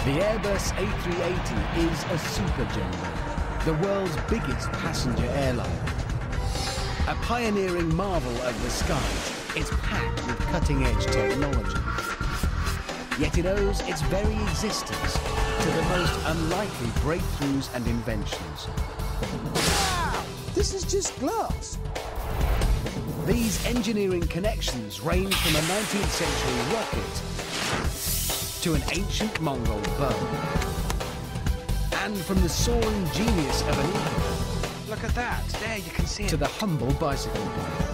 The Airbus A380 is a super jumbo, the world's biggest passenger airline. A pioneering marvel of the skies, it's packed with cutting-edge technology. Yet it owes its very existence to the most unlikely breakthroughs and inventions. Wow! This is just glass. These engineering connections range from a 19th century rocket to an ancient Mongol bow, and from the soaring genius of an eagle. Look at that, there you can see it. To the humble bicycle player.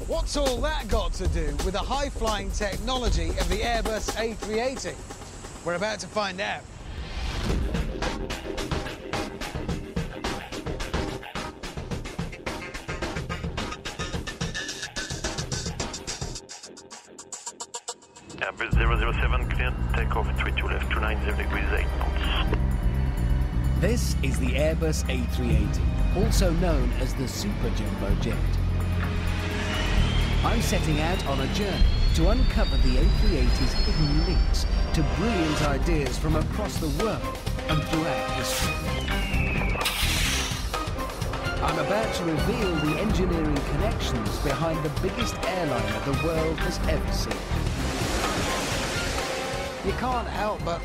What's all that got to do with the high-flying technology of the Airbus A380? We're about to find out. Airbus 007 cleared, takeoff 32 left, 290 degrees 8 knots. This is the Airbus A380, also known as the Super Jumbo Jet. I'm setting out on a journey to uncover the A380's hidden links to brilliant ideas from across the world and throughout history. I'm about to reveal the engineering connections behind the biggest airliner the world has ever seen. You can't help but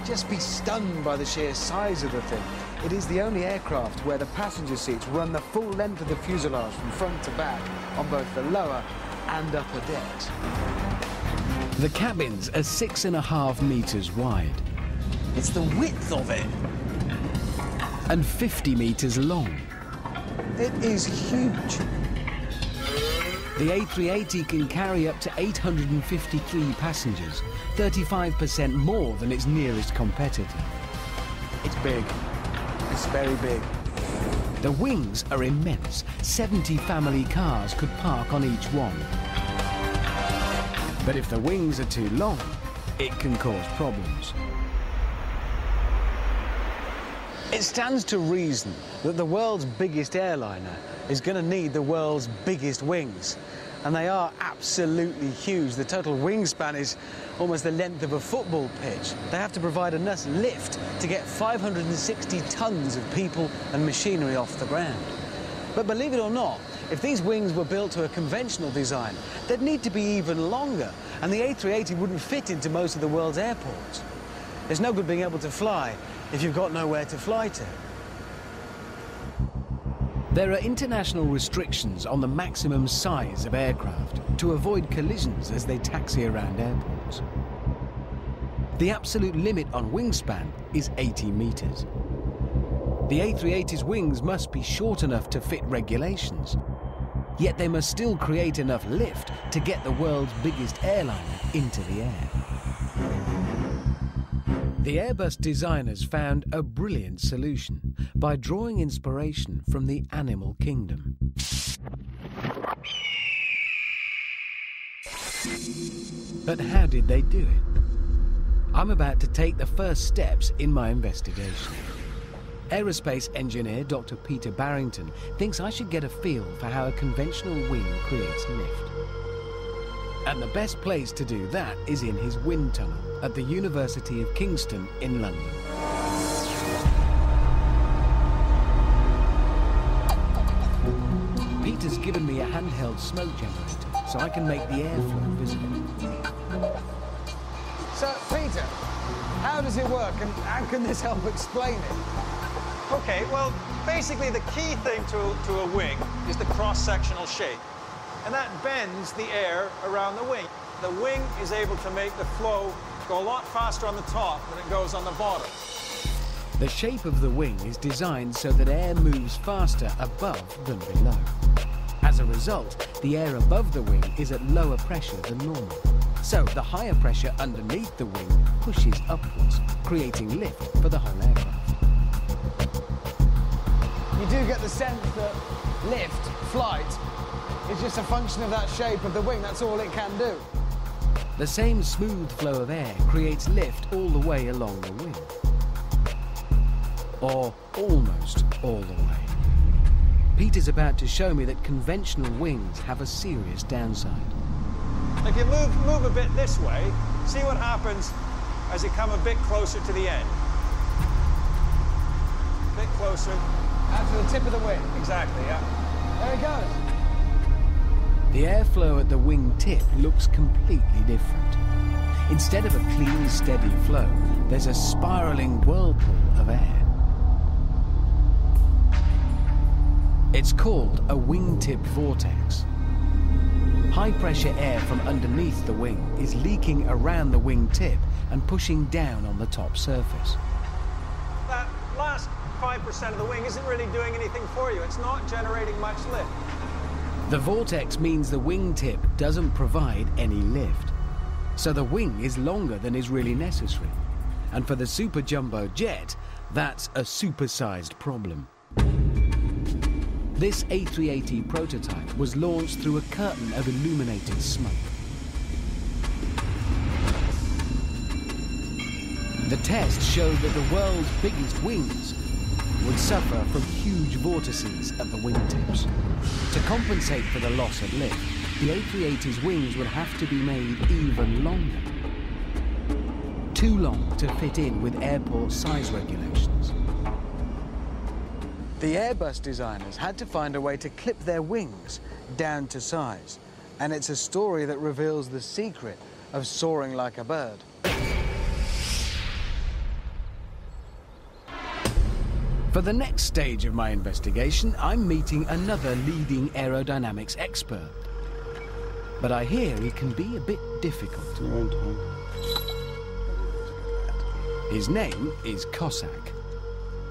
just be stunned by the sheer size of the thing. It is the only aircraft where the passenger seats run the full length of the fuselage from front to back on both the lower and upper decks. The cabins are 6.5 meters wide. It's the width of it. And 50 meters long. It is huge. The A380 can carry up to 853 passengers, 35% more than its nearest competitor. It's big. It's very big. The wings are immense. 70 family cars could park on each one. But if the wings are too long, it can cause problems. It stands to reason that the world's biggest airliner is going to need the world's biggest wings. And they are absolutely huge. The total wingspan is almost the length of a football pitch. They have to provide enough lift to get 560 tons of people and machinery off the ground. But believe it or not, if these wings were built to a conventional design, they'd need to be even longer, and the A380 wouldn't fit into most of the world's airports. There's no good being able to fly if you've got nowhere to fly to. There are international restrictions on the maximum size of aircraft to avoid collisions as they taxi around airports. The absolute limit on wingspan is 80 meters. The A380's wings must be short enough to fit regulations, yet they must still create enough lift to get the world's biggest airliner into the air. The Airbus designers found a brilliant solution by drawing inspiration from the animal kingdom. But how did they do it? I'm about to take the first steps in my investigation. Aerospace engineer Dr. Peter Barrington thinks I should get a feel for how a conventional wing creates lift. And the best place to do that is in his wind tunnel at the University of Kingston in London. Peter's given me a handheld smoke generator so I can make the airflow visible. So, Peter, how does it work, and how can this help explain it? Okay, well, basically the key thing to a wing is the cross-sectional shape. And that bends the air around the wing. The wing is able to make the flow go a lot faster on the top than it goes on the bottom. The shape of the wing is designed so that air moves faster above than below. As a result, the air above the wing is at lower pressure than normal. So the higher pressure underneath the wing pushes upwards, creating lift for the whole aircraft. You do get the sense that lift, flight, is just a function of that shape of the wing. That's all it can do. The same smooth flow of air creates lift all the way along the wing. Or almost all the way. Peter's about to show me that conventional wings have a serious downside. If you move a bit this way, see what happens as you come a bit closer to the end. A bit closer. Out to the tip of the wing. Exactly, yeah. There it goes. The airflow at the wing tip looks completely different. Instead of a clean, steady flow, there's a spiraling whirlpool of air. It's called a wingtip vortex. High-pressure air from underneath the wing is leaking around the wing tip and pushing down on the top surface. That last 5% of the wing isn't really doing anything for you. It's not generating much lift. The vortex means the wingtip doesn't provide any lift. So the wing is longer than is really necessary. And for the super jumbo jet, that's a supersized problem. This A380 prototype was launched through a curtain of illuminated smoke. The test showed that the world's biggest wings would suffer from huge vortices at the wingtips. To compensate for the loss of lift, the A380's wings would have to be made even longer. Too long to fit in with airport size regulations. The Airbus designers had to find a way to clip their wings down to size. And it's a story that reveals the secret of soaring like a bird. For the next stage of my investigation, I'm meeting another leading aerodynamics expert. But I hear he can be a bit difficult. His name is Cossack.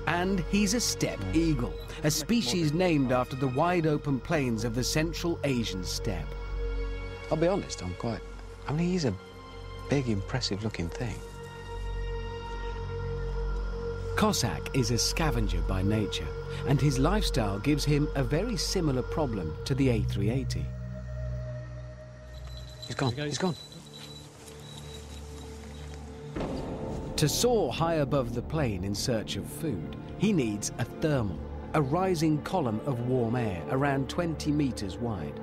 And he's a steppe eagle, a species named after the wide-open plains of the Central Asian steppe. I'll be honest, he's a big, impressive-looking thing. Cossack is a scavenger by nature, and his lifestyle gives him a very similar problem to the A380. He's gone. To soar high above the plane in search of food, he needs a thermal, a rising column of warm air around 20 meters wide.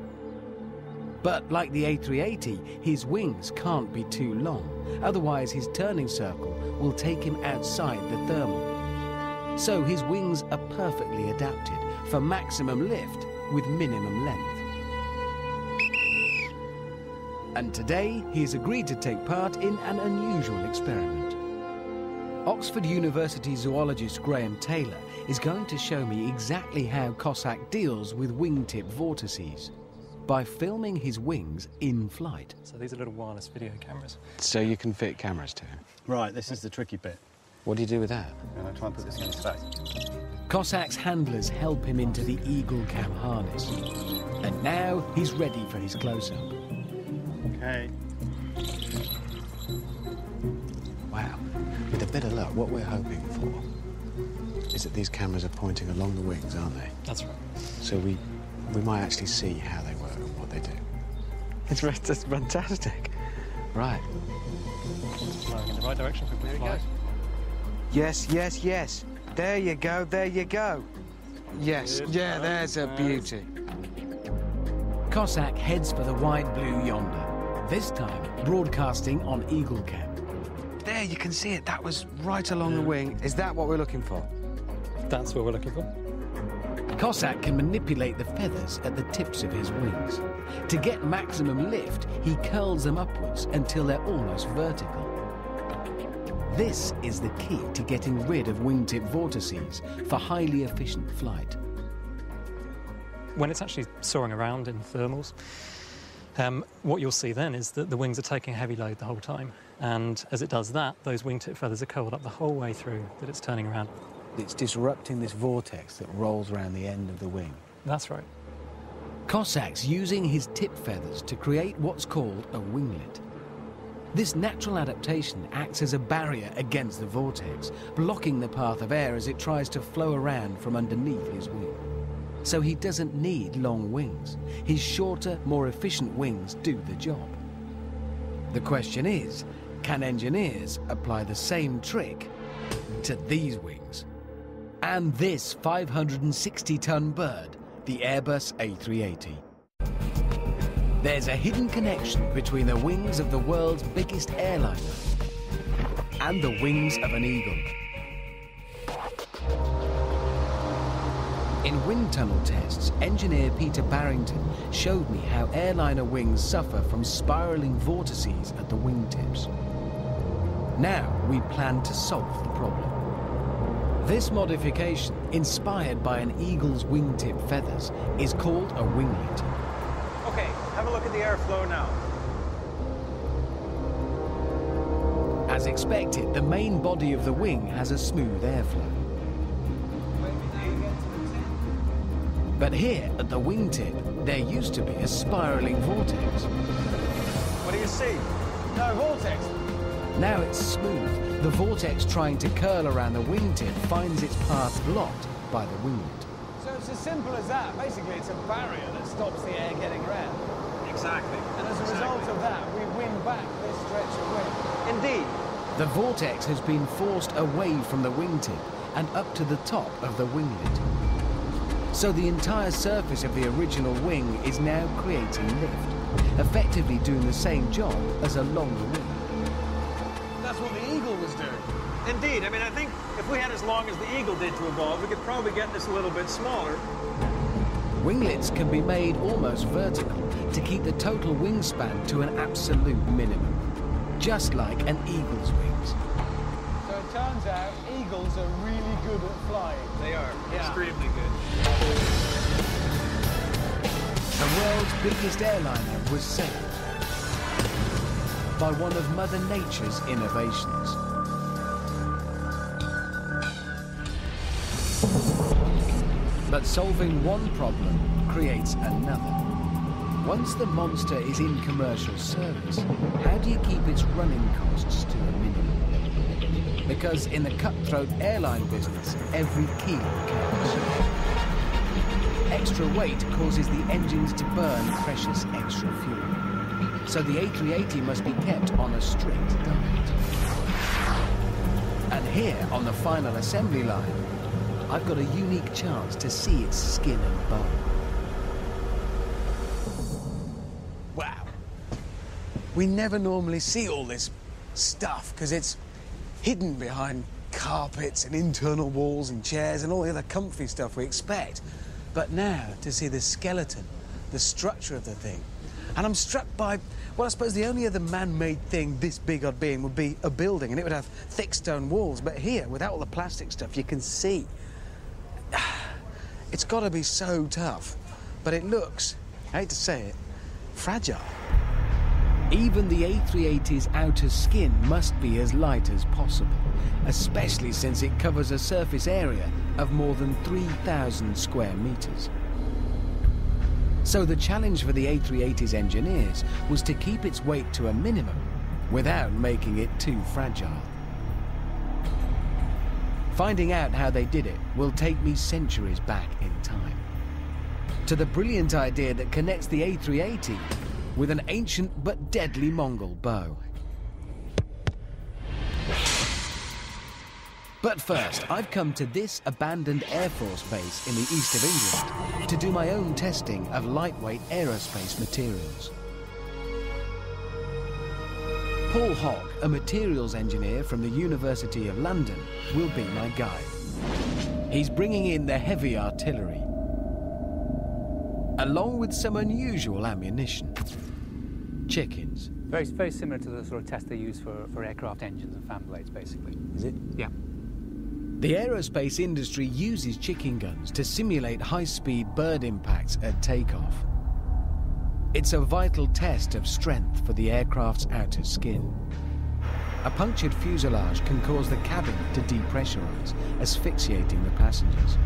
But like the A380, his wings can't be too long, otherwise his turning circle will take him outside the thermal. So his wings are perfectly adapted for maximum lift with minimum length. And today, he's agreed to take part in an unusual experiment. Oxford University zoologist Graham Taylor is going to show me exactly how Cossack deals with wingtip vortices by filming his wings in flight. So these are little wireless video cameras. So you can fit cameras to him? Right, this is the tricky bit. What do you do with that? I'm going to try and put this in his face. Cossack's handlers help him into the Eagle Cam harness. And now he's ready for his close-up. Okay. Wow. With a bit of luck, what we're hoping for is that these cameras are pointing along the wings, aren't they? That's right. So we might actually see how they work and what they do. It's fantastic. Right. Flowing in the right direction for quick flight. Yes, yes, yes. There you go, there you go. Yes, yeah, there's a beauty. Cossack heads for the wide blue yonder, this time broadcasting on Eagle Cam. There, you can see it. That was right along the wing. Is that what we're looking for? That's what we're looking for. Cossack can manipulate the feathers at the tips of his wings. To get maximum lift, he curls them upwards until they're almost vertical. This is the key to getting rid of wingtip vortices for highly efficient flight. When it's actually soaring around in thermals, what you'll see then is that the wings are taking a heavy load the whole time. And as it does that, those wingtip feathers are curled up the whole way through that it's turning around. It's disrupting this vortex that rolls around the end of the wing. That's right. Cossack's using his tip feathers to create what's called a winglet. This natural adaptation acts as a barrier against the vortex, blocking the path of air as it tries to flow around from underneath his wing. So he doesn't need long wings. His shorter, more efficient wings do the job. The question is, can engineers apply the same trick to these wings? And this 560-ton bird, the Airbus A380. There's a hidden connection between the wings of the world's biggest airliner and the wings of an eagle. In wind tunnel tests, engineer Peter Barrington showed me how airliner wings suffer from spiraling vortices at the wingtips. Now we plan to solve the problem. This modification, inspired by an eagle's wingtip feathers, is called a winglet. Okay, have a look at the airflow now. As expected, the main body of the wing has a smooth airflow. But here, at the wingtip, there used to be a spiraling vortex. What do you see? No vortex. Now it's smooth. The vortex trying to curl around the wingtip finds its path blocked by the winglet. So it's as simple as that. Basically, it's a barrier that stops the air getting around. Exactly. And as a result of that, we win back this stretch of wing. Indeed. The vortex has been forced away from the wingtip and up to the top of the winglet. So the entire surface of the original wing is now creating lift, effectively doing the same job as a longer wing. That's what the eagle was doing. Indeed. I mean, I think if we had as long as the eagle did to evolve, we could probably get this a little bit smaller. Winglets can be made almost vertical to keep the total wingspan to an absolute minimum, just like an eagle's wings. So it turns out eagles are really good at flying. They are. Yeah. Extremely good. The world's biggest airliner was saved by one of Mother Nature's innovations. But solving one problem creates another. Once the monster is in commercial service, how do you keep its running costs to a minimum? Because in the cutthroat airline business, every kilo counts. Extra weight causes the engines to burn precious extra fuel. So the A380 must be kept on a strict diet. And here, on the final assembly line, I've got a unique chance to see its skin and bone. Wow. We never normally see all this stuff because it's hidden behind carpets and internal walls and chairs and all the other comfy stuff we expect. But now, to see the skeleton, the structure of the thing, and I'm struck by, well, I suppose the only other man-made thing this big odd being would be a building, and it would have thick stone walls. But here, without all the plastic stuff, you can see. It's got to be so tough, but it looks, I hate to say it, fragile. Even the A380's outer skin must be as light as possible, especially since it covers a surface area of more than 3,000 square meters. So the challenge for the A380's engineers was to keep its weight to a minimum without making it too fragile. Finding out how they did it will take me centuries back in time, to the brilliant idea that connects the A380 with an ancient but deadly Mongol bow. But first, I've come to this abandoned Air Force base in the east of England to do my own testing of lightweight aerospace materials. Paul Hogg, a materials engineer from the University of London, will be my guide. He's bringing in the heavy artillery, along with some unusual ammunition. Chickens. Very similar to the sort of test they use for aircraft engines and fan blades, basically. Is it? Yeah. The aerospace industry uses chicken guns to simulate high-speed bird impacts at takeoff. It's a vital test of strength for the aircraft's outer skin. A punctured fuselage can cause the cabin to depressurize, asphyxiating the passengers.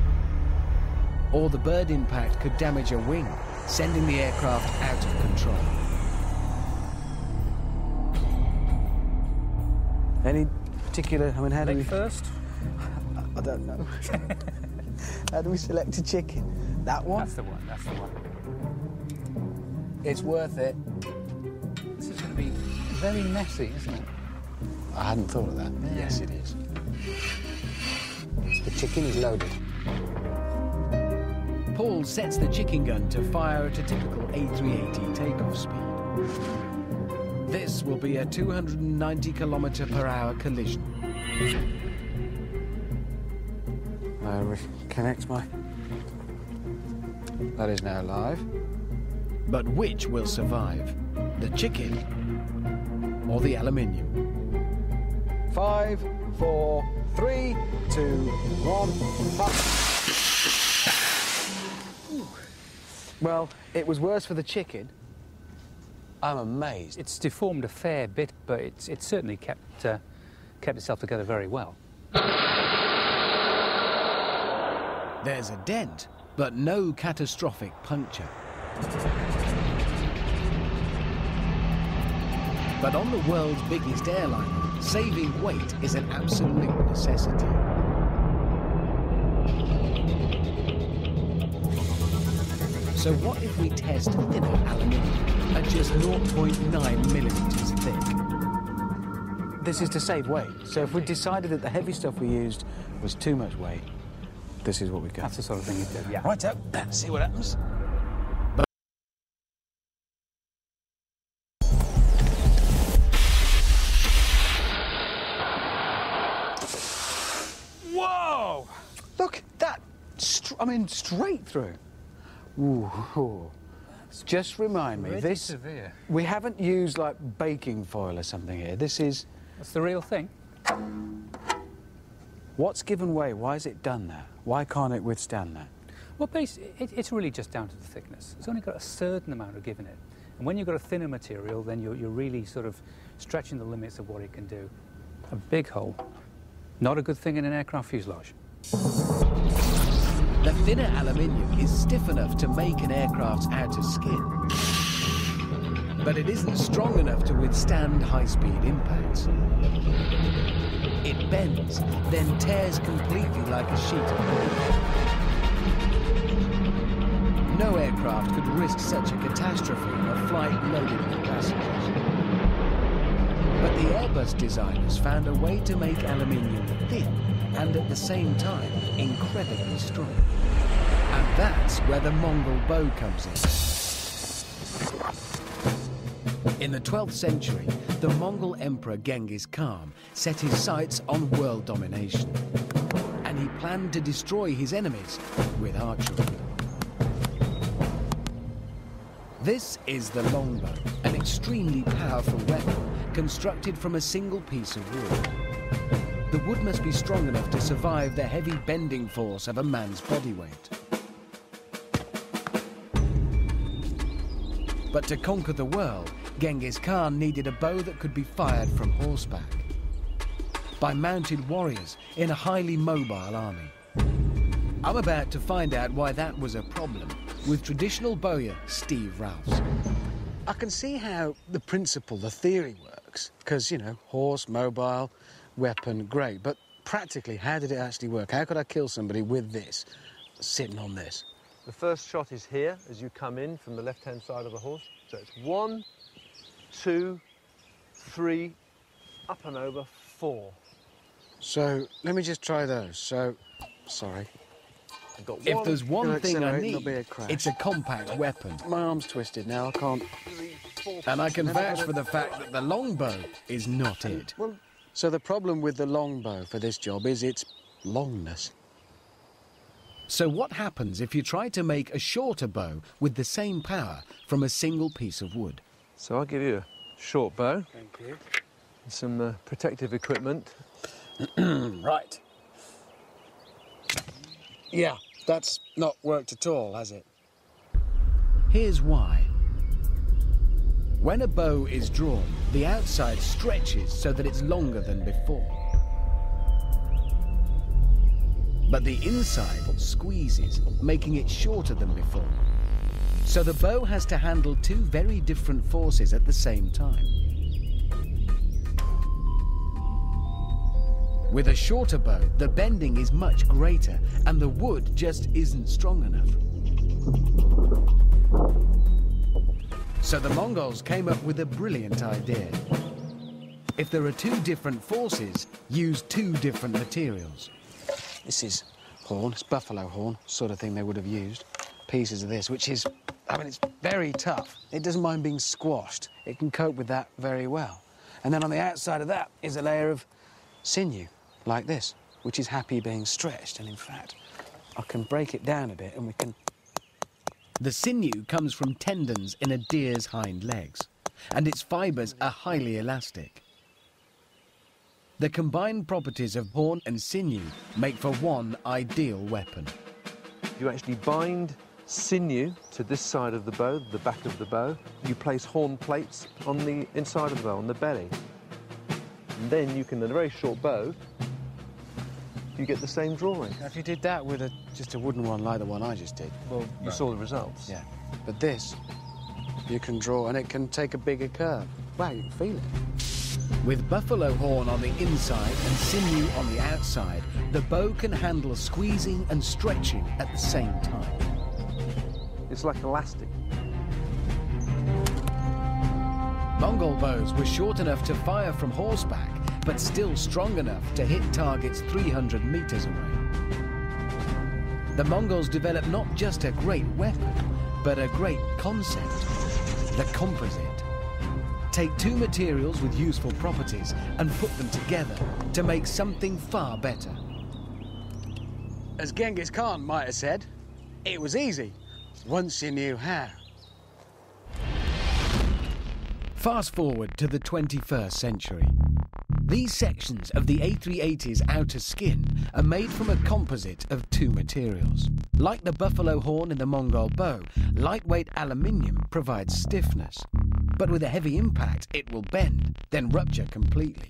Or the bird impact could damage a wing, sending the aircraft out of control. Any particular, I mean, how do we... First? I don't know. How do we select a chicken? That one? That's the one, that's the one. It's worth it. This is going to be very messy, isn't it? I hadn't thought of that. Yeah. Yes, it is. The chicken is loaded. Paul sets the chicken gun to fire at a typical A380 takeoff speed. This will be a 290 km/h collision. Connect my... That is now live. But which will survive? The chicken or the aluminium? 5, 4, 3, 2, 1, Well, it was worse for the chicken. I'm amazed. It's deformed a fair bit, but it's certainly kept itself together very well. There's a dent, but no catastrophic puncture. But on the world's biggest airliner, saving weight is an absolute necessity. So what if we test thinner aluminium at just 0.9 millimeters thick? This is to save weight. So if we decided that the heavy stuff we used was too much weight, this is what we got. That's the sort of thing you do, yeah. Right up, let's see what happens. Whoa! Look, that, straight through. Ooh. Just remind me, Pretty severe. We haven't used like baking foil or something here. This is... That's the real thing. What's given way? Why has it done that? Why can't it withstand that? Well, it's really just down to the thickness. It's only got a certain amount of give in it. And when you've got a thinner material, then you're really sort of stretching the limits of what it can do. A big hole. Not a good thing in an aircraft fuselage. The thinner aluminium is stiff enough to make an aircraft's outer skin. But it isn't strong enough to withstand high-speed impacts. It bends, then tears completely like a sheet of wood. No aircraft could risk such a catastrophe on a flight loaded with passengers. But the Airbus designers found a way to make aluminium thin and at the same time incredibly strong. And that's where the Mongol Bow comes in. In the 12th century, the Mongol Emperor Genghis Khan set his sights on world domination. And he planned to destroy his enemies with archery. This is the longbow, an extremely powerful weapon constructed from a single piece of wood. The wood must be strong enough to survive the heavy bending force of a man's body weight. But to conquer the world, Genghis Khan needed a bow that could be fired from horseback by mounted warriors in a highly mobile army. I'm about to find out why that was a problem with traditional bowyer Steve Ralphs. I can see how the principle, the theory works, because, you know, horse, mobile, weapon, great. But practically, how did it actually work? How could I kill somebody with this, sitting on this? The first shot is here as you come in from the left-hand side of the horse. So it's 1, 2, 3, up and over, 4. So let me just try those. So, sorry. I've got If there's one thing I need, there'll be a crash. it's a compact weapon. My arm's twisted now, I can't... 3, 4. And I can vouch for the fact that the longbow is not it. Well, so the problem with the longbow for this job is its longness. So what happens if you try to make a shorter bow with the same power from a single piece of wood? So I'll give you a short bow. Thank you. And some protective equipment. Right. Yeah, that's not worked at all, has it? Here's why. When a bow is drawn, the outside stretches so that it's longer than before. But the inside squeezes, making it shorter than before. So the bow has to handle two very different forces at the same time. With a shorter bow, the bending is much greater, and the wood just isn't strong enough. So the Mongols came up with a brilliant idea. If there are two different forces, use two different materials. This is horn, it's buffalo horn, sort of thing they would have used. pieces of this, which is, I mean, it's very tough. It doesn't mind being squashed. It can cope with that very well. And then on the outside of that is a layer of sinew, like this, which is happy being stretched. And in fact, I can break it down a bit and we can... The sinew comes from tendons in a deer's hind legs, and its fibres are highly elastic. The combined properties of horn and sinew make for one ideal weapon. You actually bind sinew to this side of the bow, the back of the bow. You place horn plates on the inside of the bow, on the belly. And then you can, in a very short bow, you get the same drawing. Now, if you did that with just a wooden one like the one I just did... Well, you saw the results. Yeah. But this, you can draw and it can take a bigger curve. Wow, you can feel it. With buffalo horn on the inside and sinew on the outside, the bow can handle squeezing and stretching at the same time. It's like elastic. Mongol bows were short enough to fire from horseback, but still strong enough to hit targets 300 meters away. The Mongols developed not just a great weapon, but a great concept, the composite. Take two materials with useful properties and put them together to make something far better. As Genghis Khan might have said, it was easy, once you knew how. Fast forward to the 21st century. These sections of the A380's outer skin are made from a composite of two materials. Like the buffalo horn in the Mongol bow, lightweight aluminium provides stiffness. But with a heavy impact, it will bend, then rupture completely.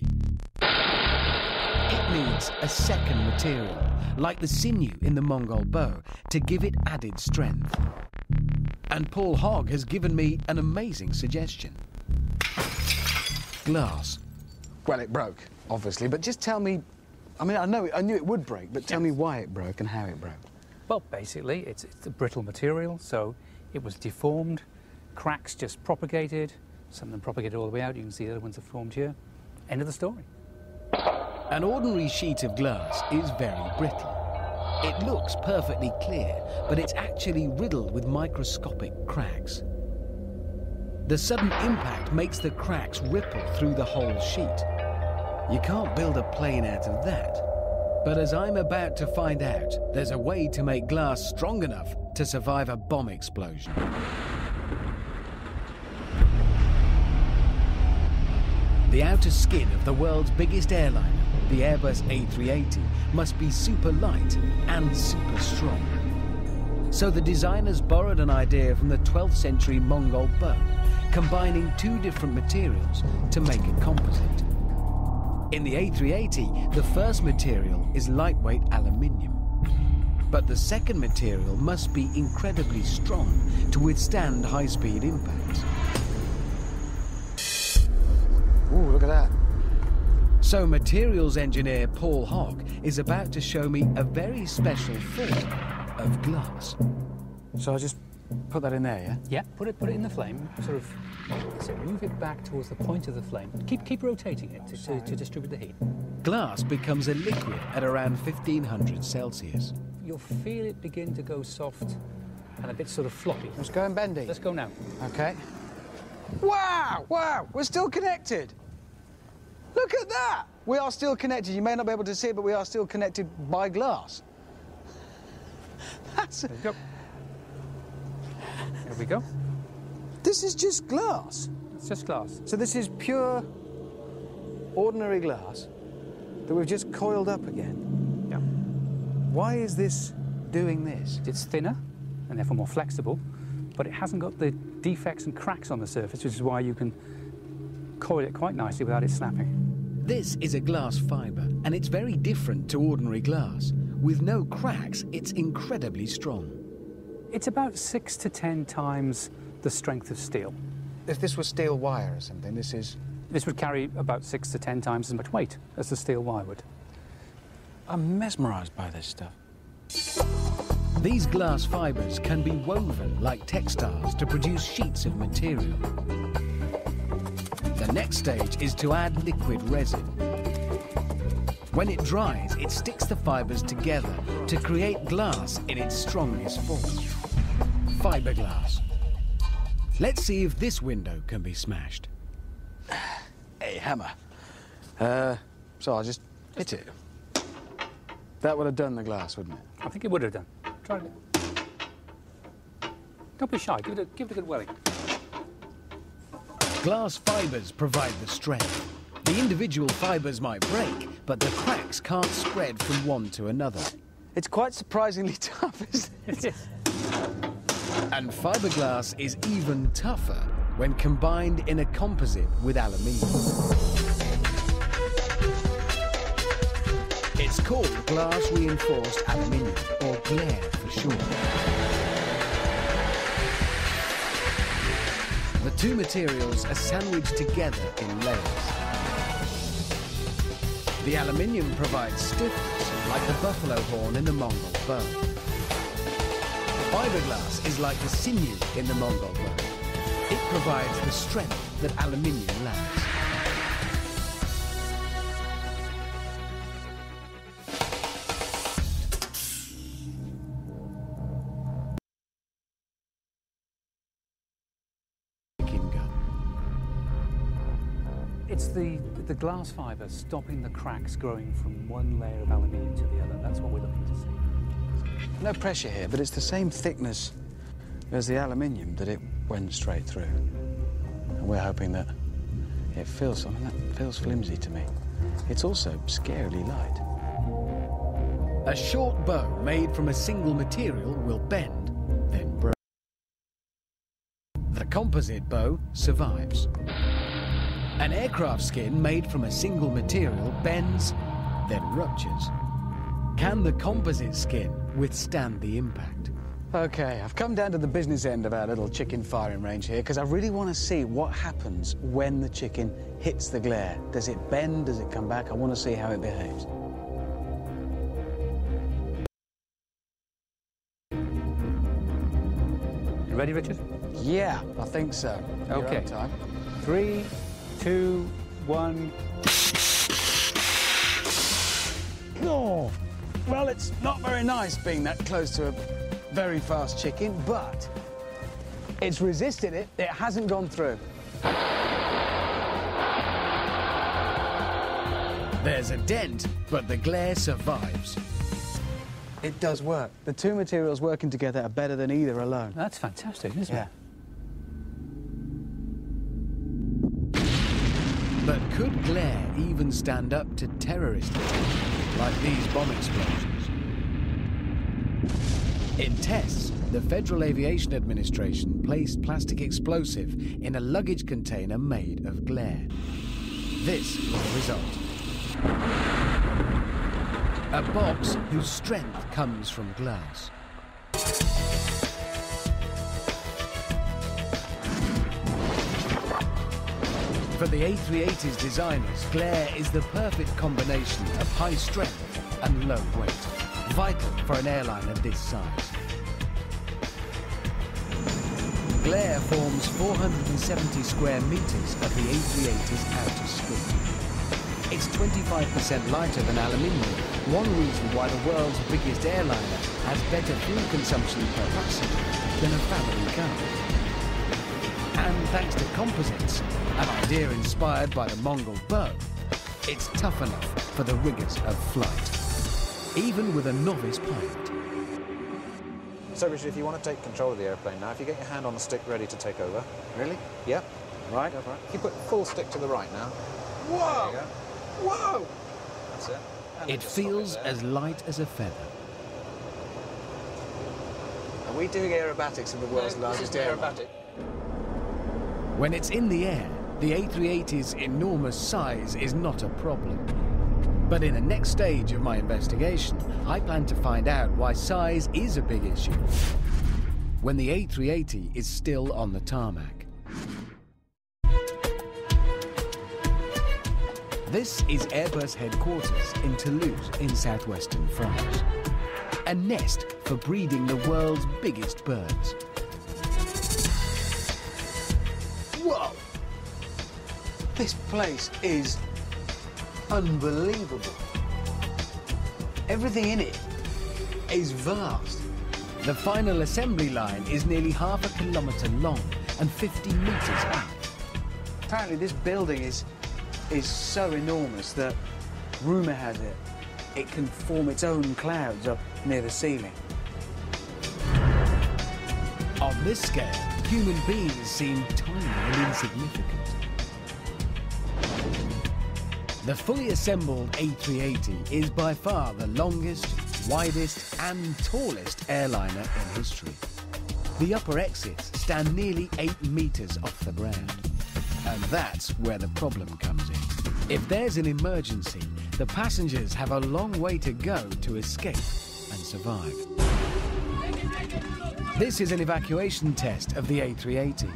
It needs a second material, like the sinew in the Mongol bow, to give it added strength. And Paul Hogg has given me an amazing suggestion. Glass. Well, it broke, obviously, but just tell me... I mean, I knew it would break, but tell me why it broke and how it broke. Well, basically, it's a brittle material, so it was deformed. Cracks just propagated. Some of them propagated all the way out. You can see the other ones are formed here. End of the story. An ordinary sheet of glass is very brittle. It looks perfectly clear, but it's actually riddled with microscopic cracks. The sudden impact makes the cracks ripple through the whole sheet. You can't build a plane out of that. But as I'm about to find out, there's a way to make glass strong enough to survive a bomb explosion. The outer skin of the world's biggest airliner, the Airbus A380, must be super light and super strong. So the designers borrowed an idea from the 12th century Mongol bow, combining two different materials to make a composite. In the A380, the first material is lightweight aluminium. But the second material must be incredibly strong to withstand high-speed impacts. Ooh, look at that. So materials engineer Paul Hogg is about to show me a very special form of glass. So I'll just put that in there, yeah? Yeah, put it in the flame. Sort of move it back towards the point of the flame. Keep rotating it to distribute the heat. Glass becomes a liquid at around 1500 Celsius. You'll feel it begin to go soft and a bit sort of floppy. Let's go and bendy. Let's go now. Okay. Wow! Wow! We're still connected. Look at that! We are still connected. You may not be able to see it, but we are still connected by glass. That's... There we go. There we go. This is just glass. It's just glass. So this is pure, ordinary glass that we've just coiled up again. Yeah. Why is this doing this? It's thinner and therefore more flexible, but it hasn't got the defects and cracks on the surface, which is why you can coil it quite nicely without it snapping. This is a glass fibre, and it's very different to ordinary glass. With no cracks, it's incredibly strong. It's about 6 to 10 times the strength of steel. If this was steel wire or something, this is... This would carry about 6 to 10 times as much weight as the steel wire would. I'm mesmerised by this stuff. These glass fibres can be woven like textiles to produce sheets of material. The next stage is to add liquid resin. When it dries, it sticks the fibres together to create glass in its strongest form. fiberglass. Let's see if this window can be smashed. Hey, hammer. So I'll just hit it. That would have done the glass, wouldn't it? I think it would have done. Try it. Don't be shy. Give it a good welling. Glass fibres provide the strength. The individual fibres might break, but the cracks can't spread from one to another. It's quite surprisingly tough, isn't it? And fiberglass is even tougher when combined in a composite with aluminium. It's called glass reinforced aluminium, or glare for short. The two materials are sandwiched together in layers. The aluminium provides stiffness, like the buffalo horn in the Mongol Bow. Fiberglass is like the sinew in the Mongol Bow. It provides the strength that aluminium lacks. It's the glass fibre stopping the cracks growing from one layer of aluminium to the other. That's what we're looking to see. No pressure here, but it's the same thickness as the aluminium that it went straight through. And we're hoping that it feels something that feels flimsy to me. It's also scarily light. A short bow made from a single material will bend, then break. The composite bow survives. An aircraft skin made from a single material bends, then ruptures. Can the composite skin withstand the impact? Okay, I've come down to the business end of our little chicken firing range here because I really want to see what happens when the chicken hits the glare. Does it bend? Does it come back? I want to see how it behaves. You ready, Richard? Yeah, I think so. Okay. You're on time. 3, 2, 1. Oh, well, it's not very nice being that close to a very fast chicken, but it's resisted it. It hasn't gone through. There's a dent, but the glare survives. It does work. The two materials working together are better than either alone. That's fantastic, isn't it? But could glare even stand up to terrorist attacks, like these bomb explosions? In tests, the Federal Aviation Administration placed plastic explosive in a luggage container made of glare. This was the result. A box whose strength comes from glass. For the A380's designers, glare is the perfect combination of high strength and low weight, vital for an airline of this size. Glare forms 470 square meters of the A380's outer skin. It's 25% lighter than aluminium, one reason why the world's biggest airliner has better fuel consumption per passenger than a family car. And thanks to composites, an idea inspired by the Mongol Bow, it's tough enough for the rigours of flight, even with a novice pilot. So, Richard, if you want to take control of the airplane now, if you get your hand on the stick ready to take over. Really? Yep. Right. Go for it. If you put full stick to the right now. Whoa! There you go. Whoa! That's it. And then It just stop feels there. as light as a feather. Are we doing aerobatics in the world's largest airline? When it's in the air, the A380's enormous size is not a problem. But in the next stage of my investigation, I plan to find out why size is a big issue when the A380 is still on the tarmac. This is Airbus Headquarters in Toulouse in southwestern France. A nest for breeding the world's biggest birds. Whoa! This place is unbelievable. Everything in it is vast. The final assembly line is nearly half a kilometre long and 50 metres high. Apparently this building is so enormous that, rumour has it, it can form its own clouds up near the ceiling. On this scale, human beings seem tiny and insignificant. The fully assembled A380 is by far the longest, widest and tallest airliner in history. The upper exits stand nearly 8 metres off the ground. And that's where the problem comes in. If there's an emergency, the passengers have a long way to go to escape and survive. This is an evacuation test of the A380.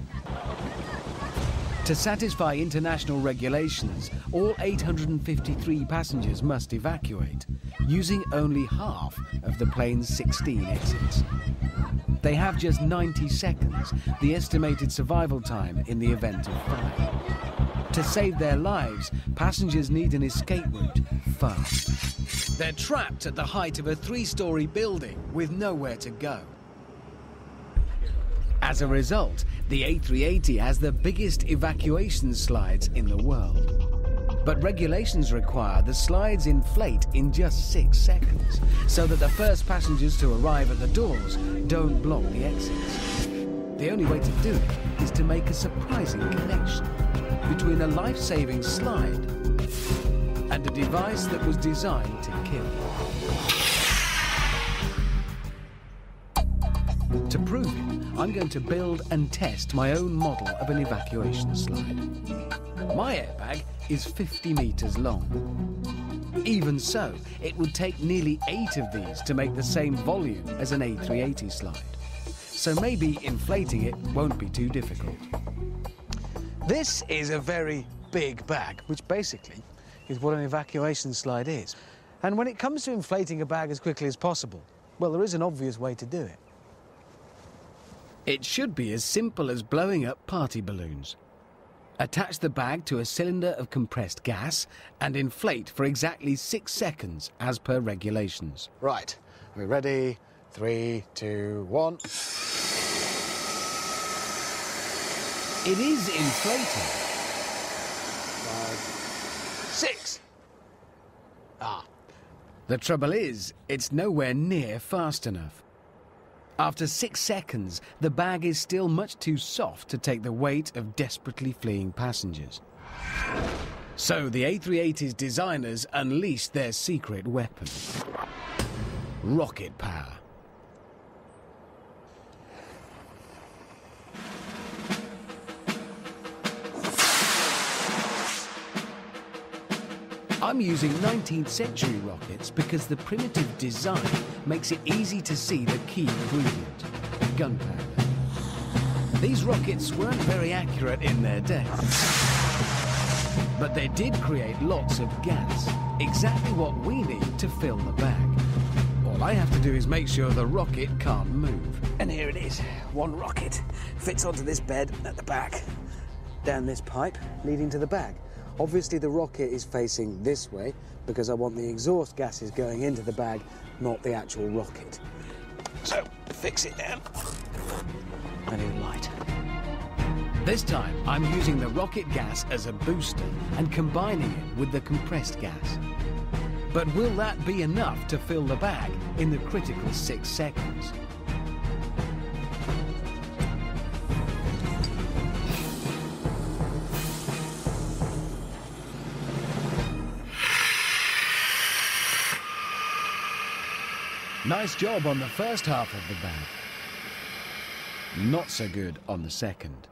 To satisfy international regulations, all 853 passengers must evacuate, using only half of the plane's 16 exits. They have just 90 seconds, the estimated survival time in the event of fire. To save their lives, passengers need an escape route fast. They're trapped at the height of a 3-storey building with nowhere to go. As a result, the A380 has the biggest evacuation slides in the world. But regulations require the slides inflate in just 6 seconds, so that the first passengers to arrive at the doors don't block the exits. The only way to do it is to make a surprising connection between a life-saving slide and a device that was designed to kill. To prove it, I'm going to build and test my own model of an evacuation slide. My airbag is 50 metres long. Even so, it would take nearly 8 of these to make the same volume as an A380 slide. So maybe inflating it won't be too difficult. This is a very big bag, which basically is what an evacuation slide is. And when it comes to inflating a bag as quickly as possible, well, there is an obvious way to do it. It should be as simple as blowing up party balloons. Attach the bag to a cylinder of compressed gas and inflate for exactly 6 seconds as per regulations. Right, are we ready? 3, 2, 1. It is inflating. 5, 6. The trouble is, it's nowhere near fast enough. After 6 seconds, the bag is still much too soft to take the weight of desperately fleeing passengers. So the A380's designers unleashed their secret weapon: rocket power. I'm using 19th century rockets because the primitive design makes it easy to see the key ingredient: gunpowder. These rockets weren't very accurate in their day, but they did create lots of gas, exactly what we need to fill the bag. All I have to do is make sure the rocket can't move. And here it is. One rocket fits onto this bed at the back, down this pipe leading to the bag. Obviously the rocket is facing this way because I want the exhaust gases going into the bag, not the actual rocket. So, fix it down. And it'll light. This time, I'm using the rocket gas as a booster and combining it with the compressed gas. But will that be enough to fill the bag in the critical 6 seconds? Nice job on the first half of the bag. Not so good on the second.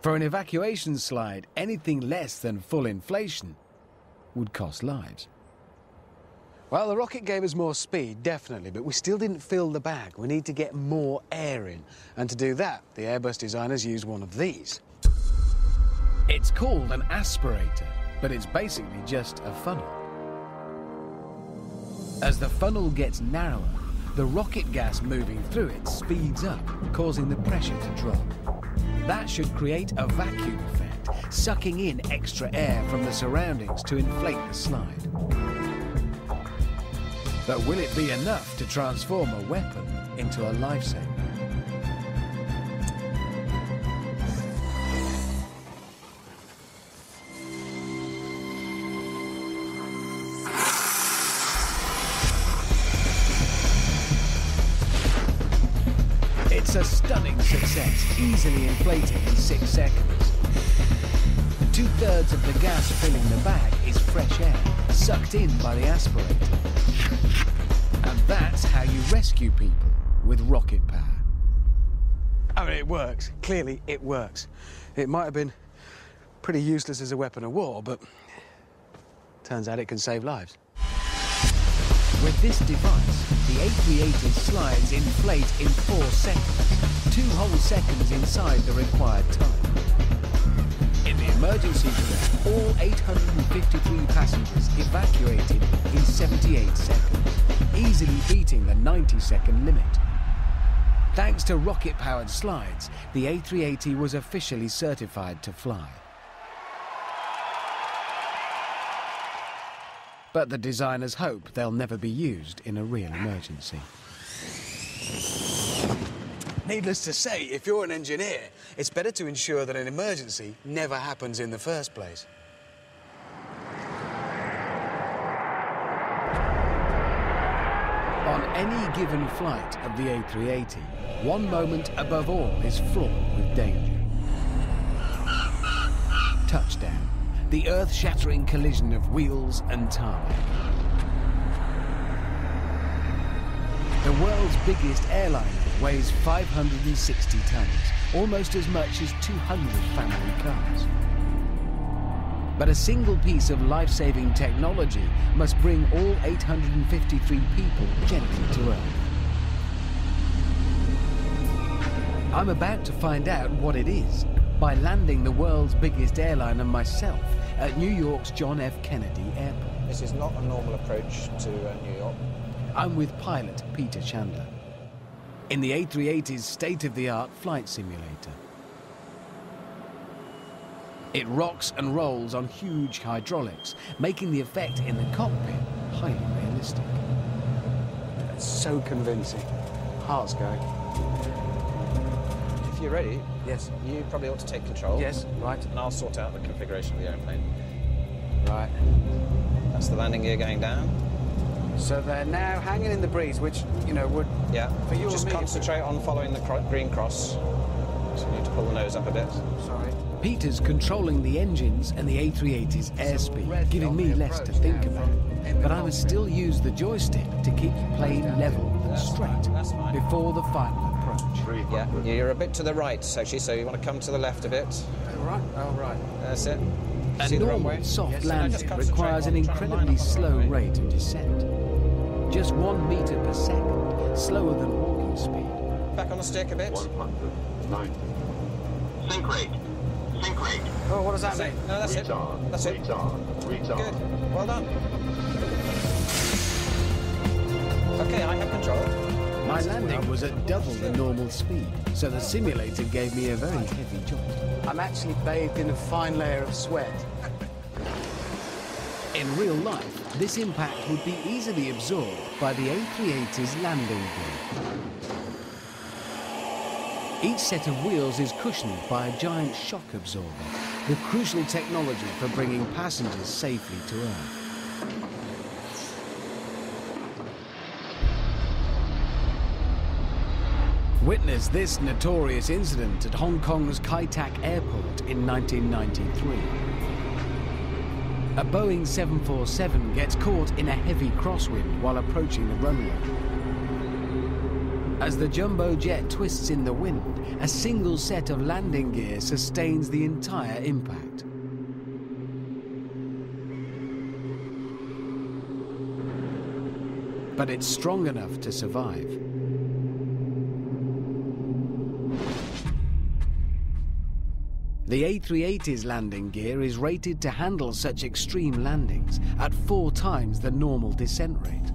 For an evacuation slide, anything less than full inflation would cost lives. Well, the rocket gave us more speed, definitely, but we still didn't fill the bag. We need to get more air in. And to do that, the Airbus designers used one of these. It's called an aspirator, but it's basically just a funnel. As the funnel gets narrower, the rocket gas moving through it speeds up, causing the pressure to drop. That should create a vacuum effect, sucking in extra air from the surroundings to inflate the slide. But will it be enough to transform a weapon into a lifesaver. It's a stunning success, easily inflating in 6 seconds. 2/3 of the gas filling the bag is fresh air, sucked in by the aspirator. And that's how you rescue people with rocket power. I mean, it works. Clearly, it works. It might have been pretty useless as a weapon of war, but turns out it can save lives. With this device, the A380 slides inflate in 4 seconds, 2 whole seconds inside the required time. In the emergency drill, all 853 passengers evacuated in 78 seconds, easily beating the 90-second limit. Thanks to rocket-powered slides, the A380 was officially certified to fly. But the designers hope they'll never be used in a real emergency. Needless to say, if you're an engineer, it's better to ensure that an emergency never happens in the first place. On any given flight of the A380, one moment above all is fraught with danger. Touchdown. The earth-shattering collision of wheels and tarmac. The world's biggest airliner weighs 560 tons, almost as much as 200 family cars. But a single piece of life-saving technology must bring all 853 people gently to Earth. I'm about to find out what it is by landing the world's biggest airliner myself at New York's John F. Kennedy Airport. This is not a normal approach to New York. I'm with pilot Peter Chandler in the A380's state-of-the-art flight simulator. It rocks and rolls on huge hydraulics, making the effect in the cockpit highly realistic. That's so convincing. Heart's going. If you're ready, Yes. you probably ought to take control. Yes, right. And I'll sort out the configuration of the airplane. Right. That's the landing gear going down. So they're now hanging in the breeze, which, you know, would... Yeah. For you Just and me, concentrate on following the green cross. So you need to pull the nose up a bit. Sorry. Peter's controlling the engines and the A380's airspeed, giving me less to think about. But I must still use the joystick to keep the plane level and straight That's fine. before the final approach. Yeah, you're a bit to the right, actually, so you want to come to the left a bit. Oh, right. Oh, right. That's it. A See the normal runway? soft Yes, so now landing just concentrate requires an on trying to line incredibly up on the slow runway. rate of descent. Just 1 meter per second, slower than walking speed. Back on the stick a bit. 190. Sync rate. Sync rate. Oh, what does that That's mean? it. No, that's it. Retard. That's it. Retard. Retard. Good. Well done. Okay, I have control. My landing was at double the normal speed, so the simulator gave me a very heavy jolt. I'm actually bathed in a fine layer of sweat. In real life, this impact would be easily absorbed by the A380's landing gear. Each set of wheels is cushioned by a giant shock absorber, the crucial technology for bringing passengers safely to Earth. Witness this notorious incident at Hong Kong's Kai Tak Airport in 1993. A Boeing 747 gets caught in a heavy crosswind while approaching the runway. As the jumbo jet twists in the wind, a single set of landing gear sustains the entire impact. But it's strong enough to survive. The A380's landing gear is rated to handle such extreme landings at 4 times the normal descent rate.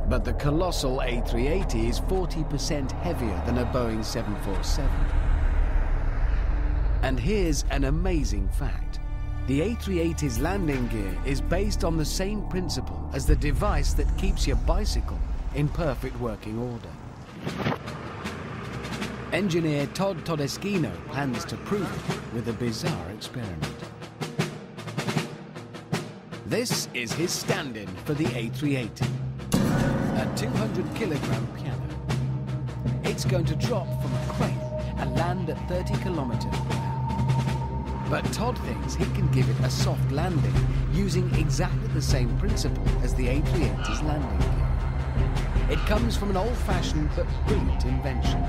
But the colossal A380 is 40% heavier than a Boeing 747. And here's an amazing fact. The A380's landing gear is based on the same principle as the device that keeps your bicycle in perfect working order. Engineer Todd Todeschino plans to prove it with a bizarre experiment. This is his stand-in for the A380, a 200-kilogram piano. It's going to drop from a crane and land at 30 kilometers per hour. But Todd thinks he can give it a soft landing using exactly the same principle as the A380's landing gear. It comes from an old-fashioned but brilliant invention.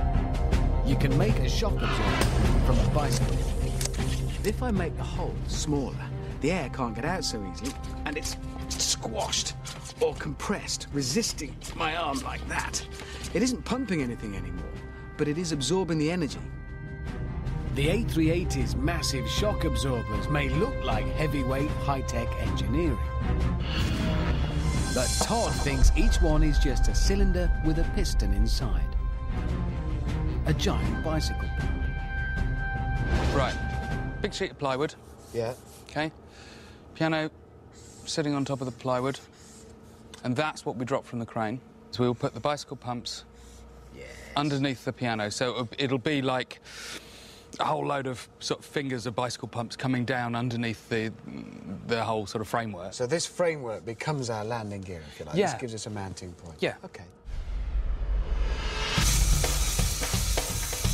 You can make a shock absorber from a bicycle. If I make the hole smaller, the air can't get out so easily, and it's squashed or compressed, resisting my arm like that. It isn't pumping anything anymore, but it is absorbing the energy. The A380's massive shock absorbers may look like heavyweight, high-tech engineering. But Todd thinks each one is just a cylinder with a piston inside. A giant bicycle pump. Right. Big sheet of plywood. Yeah. Okay. Piano sitting on top of the plywood. And that's what we drop from the crane. So we'll put the bicycle pumps underneath the piano. So it'll be like a whole load of sort of fingers of bicycle pumps coming down underneath the whole sort of framework. So this framework becomes our landing gear, if you like. Yeah. This gives us a mounting point. Yeah. OK.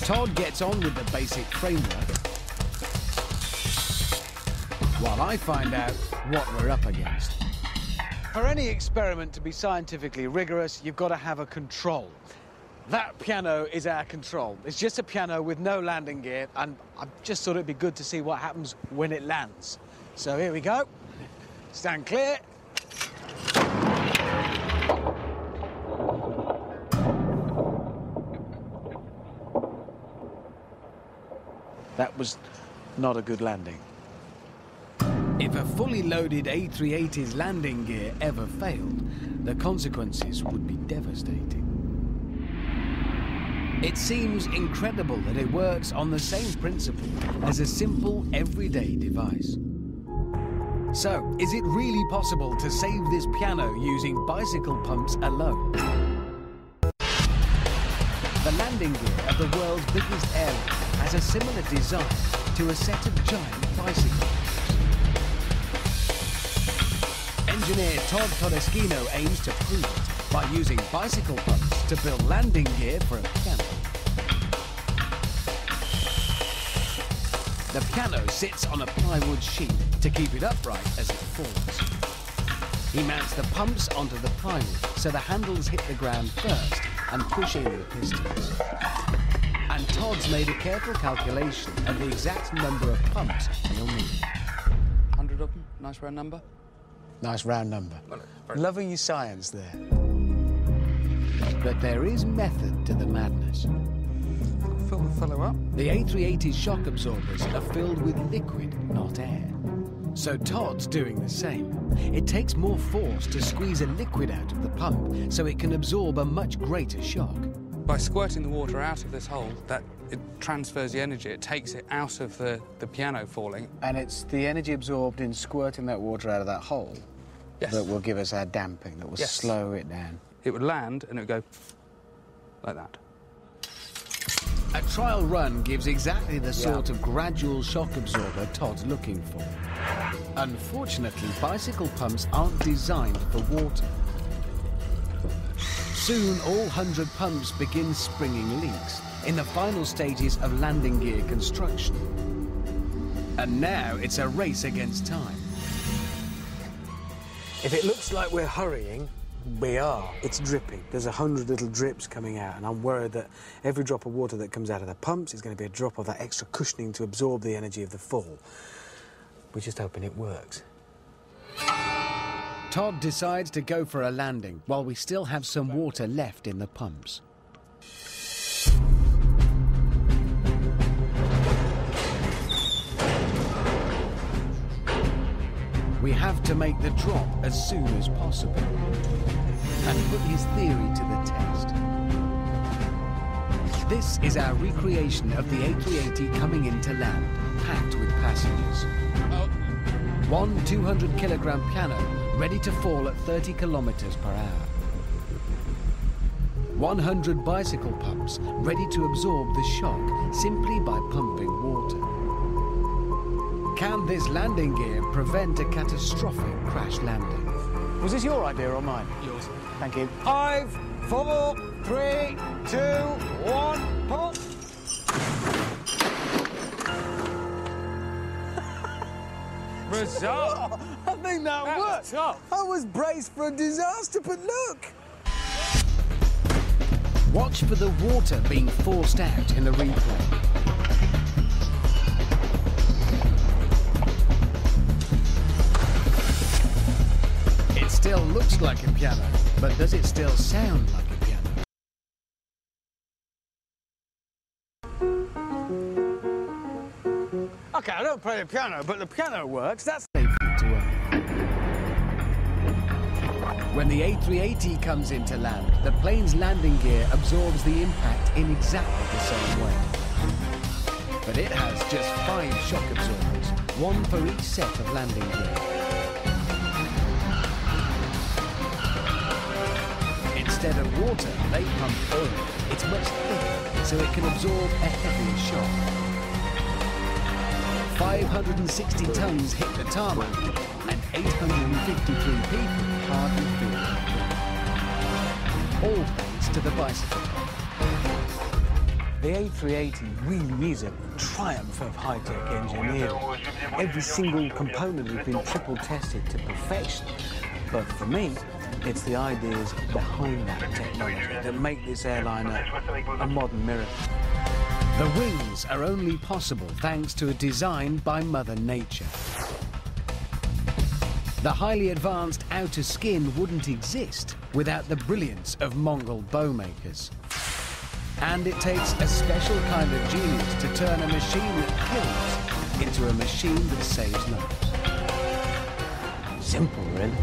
Todd gets on with the basic framework, while I find out what we're up against. For any experiment to be scientifically rigorous, you've got to have a control. That piano is our control. It's just a piano with no landing gear, and I just thought it'd be good to see what happens when it lands. So here we go. Stand clear. That was not a good landing. If a fully loaded A380's landing gear ever failed, the consequences would be devastating. It seems incredible that it works on the same principle as a simple, everyday device. So, is it really possible to save this piano using bicycle pumps alone? The landing gear of the world's biggest airline has a similar design to a set of giant bicycles. Engineer Todd Todeschino aims to prove it by using bicycle pumps to build landing gear for a piano. The piano sits on a plywood sheet to keep it upright as it falls. He mounts the pumps onto the plywood so the handles hit the ground first and push in the pistons. And Todd's made a careful calculation of the exact number of pumps he'll need. 100 of them, nice round number. Nice round number. Loving your science there. But there is method to the madness. Fill the fellow up. The A380's shock absorbers are filled with liquid, not air. So Todd's doing the same. It takes more force to squeeze a liquid out of the pump so it can absorb a much greater shock. By squirting the water out of this hole, it transfers the energy. It takes it out of the piano falling. And it's the energy absorbed in squirting that water out of that hole that will give us our damping, that will slow it down. It would land and it would go like that. A trial run gives exactly the sort of gradual shock absorber Todd's looking for. Unfortunately, bicycle pumps aren't designed for water. Soon, all 100 pumps begin springing leaks in the final stages of landing gear construction. And now it's a race against time. If it looks like we're hurrying, we are. It's dripping. There's 100 little drips coming out, and I'm worried that every drop of water that comes out of the pumps is going to be a drop of that extra cushioning to absorb the energy of the fall. We're just hoping it works. Todd decides to go for a landing while we still have some water left in the pumps. We have to make the drop as soon as possible and put his theory to the test. This is our recreation of the A380 coming in to land, packed with passengers. One 200-kilogram piano ready to fall at 30 kilometers per hour. 100 bicycle pumps ready to absorb the shock simply by pumping water. Can this landing gear prevent a catastrophic crash landing? Was this your idea or mine? Yours. Thank you. 5, 4, 3, 2, 1, pull. Result! I think that worked. Tough. I was braced for a disaster, but look. Watch for the water being forced out in the replay. It still looks like a piano, but does it still sound like a piano? Okay, I don't play the piano, but the piano works. That's Safely to earth. When the A380 comes into land, the plane's landing gear absorbs the impact in exactly the same way. But it has just 5 shock absorbers, one for each set of landing gear. Instead of water, they pump oil. It's much thicker, so it can absorb a heavier shock. 560 tons hit the tarmac, and 853 people hardly feel it. All thanks to the bicycle pump. The A380 really is a triumph of high-tech engineering. Every single component has been triple tested to perfection. But for me, it's the ideas behind that technology that make this airliner a modern miracle. The wings are only possible thanks to a design by Mother Nature. The highly advanced outer skin wouldn't exist without the brilliance of Mongol Bow makers. And it takes a special kind of genius to turn a machine that kills into a machine that saves lives. Simple, really.